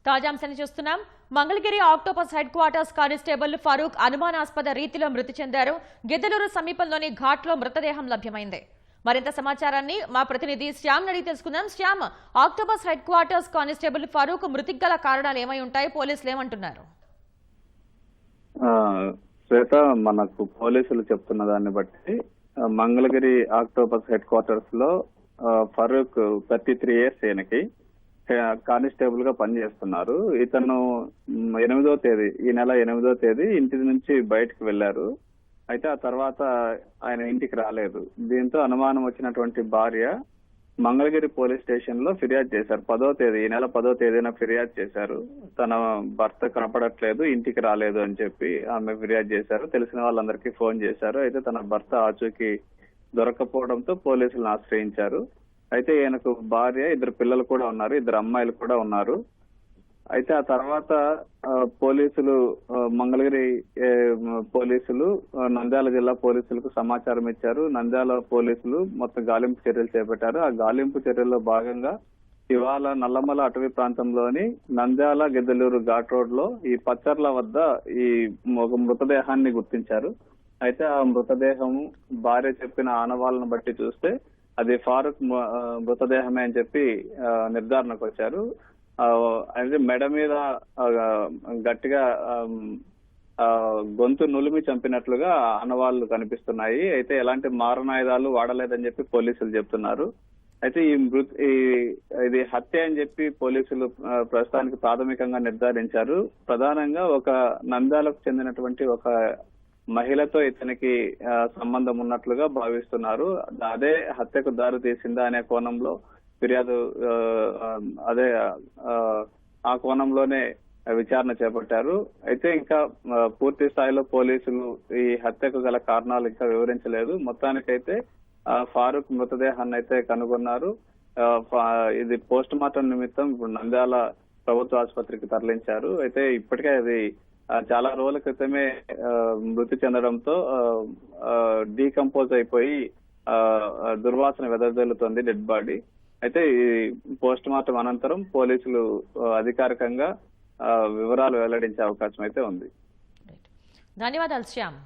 తాజాంశాన్ని చూస్తున్నాం. Mangalagiri octopus head quarters constable Farooq అనుమానాస్పద రీతిలో మృతి చెందారు. గిద్దలూరు సమీపంలోని ఘాట్లో మృతదేహం లభ్యమైంది. మరింత సమాచారాన్ని మా ప్రతినిధి శ్యామ్ అడిగి తెలుసుకుందాం. Shyam, octopus head quarters constable Farooq మృతికి గల కారణాలు ఏమై ఉంటాయి? పోలీసులు ఏమంటున్నారు? శ్వేత, మనకు పోలీసులు చెప్తున్న దాన్ని బట్టి మంగళగిరి ఆక్టోపస్ హెడ్ క్వార్టర్స్ లో ఫరూక్ 33 years ఈయనకి కానిస్టేబుల్ గా పనిచేస్తున్నారు. ఇతను ఈ నెల 8వ తేదీ ఇంటి నుంచి బయటకు వెళ్లారు. అయితే ఆ తర్వాత ఆయన ఇంటికి రాలేదు. దీంతో అనుమానం వచ్చినటువంటి భార్య మంగళగిరి పోలీస్ స్టేషన్ లో ఫిర్యాదు చేశారు. ఈ నెల 10వ తేదీన ఫిర్యాదు చేశారు. తన భర్త కనపడట్లేదు, ఇంటికి రాలేదు అని చెప్పి ఆమె ఫిర్యాదు చేశారు. తెలిసిన వాళ్ళందరికీ ఫోన్ చేశారు. అయితే తన భర్త ఆచూకీ దొరకపోవడంతో పోలీసులను ఆశ్రయించారు. అయితే ఈయనకు భార్య, 2 పిల్లలు కూడా ఉన్నారు, 2 అమ్మాయిలు కూడా ఉన్నారు. అయితే ఆ తర్వాత పోలీసులు, మంగళగిరి పోలీసులు నంద్యాల జిల్లా పోలీసులకు సమాచారం ఇచ్చారు. నంద్యాల పోలీసులు మొత్తం గాలింపు చర్యలు చేపట్టారు. ఆ గాలింపు చర్యల్లో భాగంగా ఇవాళ నల్లమల అటవీ ప్రాంతంలోని నంద్యాల గిద్దలూరు ఘాట్ రోడ్ లో ఈ పచ్చర్ల వద్ద ఒక మృతదేహాన్ని గుర్తించారు. అయితే ఆ మృతదేహం భార్య చెప్పిన ఆనవాళ్ళను బట్టి చూస్తే అది ఫారూక్ మృతదేహమే అని చెప్పి నిర్ధారణకు వచ్చారు. అయితే మెడ మీద గట్టిగా గొంతు నులిమి చంపినట్లుగా ఆనవాళ్లు కనిపిస్తున్నాయి. అయితే ఎలాంటి మారణాయుధాలు వాడలేదని చెప్పి పోలీసులు చెప్తున్నారు. అయితే ఇది హత్య అని చెప్పి పోలీసులు ప్రస్తుతానికి ప్రాథమికంగా నిర్ధారించారు. ప్రధానంగా ఒక నంద్యాలకు చెందినటువంటి ఒక మహిళతో ఇతనికి సంబంధం ఉన్నట్లుగా భావిస్తున్నారు. అదే హత్యకు దారి తీసిందా అనే కోణంలో ఫిర్యాదు, ఆ కోణంలోనే విచారణ చేపట్టారు. అయితే ఇంకా పూర్తి స్థాయిలో పోలీసులు ఈ హత్యకు గల కారణాలు ఇంకా వివరించలేదు. మొత్తానికైతే ఫారూక్ మృతదేహాన్ని అయితే కనుగొన్నారు. ఇది పోస్ట్ మార్టం నిమిత్తం ఇప్పుడు నంద్యాల ప్రభుత్వ ఆసుపత్రికి తరలించారు. అయితే ఇప్పటికే అది చాలా రోజుల క్రితమే మృతి చెందడంతో డీకంపోజ్ అయిపోయి దుర్వాసన వెదజల్లుతోంది డెడ్ బాడీ. అయితే ఈ పోస్ట్ మార్టం అనంతరం పోలీసులు అధికారికంగా వివరాలు వెల్లడించే అవకాశం అయితే ఉంది. ధన్యవాదాలు శ్యామ్.